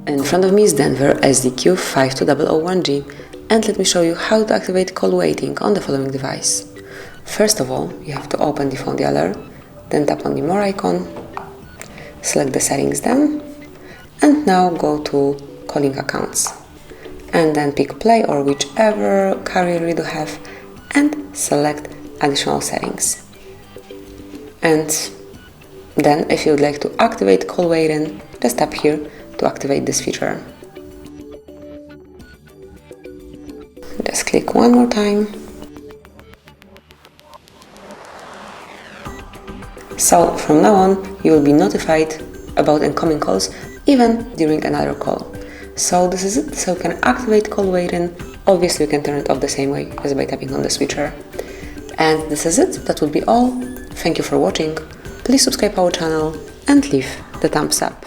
In front of me is Denver SDQ-52001G, and let me show you how to activate call waiting on the following device. First of all, you have to open the phone dialer, then tap on the More icon, select the settings then, and now go to calling accounts. And then pick play or whichever carrier you do have, and select additional settings. And then if you would like to activate call waiting, just tap here to activate this feature. Just click one more time. So from now on you will be notified about incoming calls even during another call. So this is it. So you can activate call waiting. Obviously you can turn it off the same way as by tapping on the switcher. And this is it. That would be all. Thank you for watching. Please subscribe our channel and leave the thumbs up.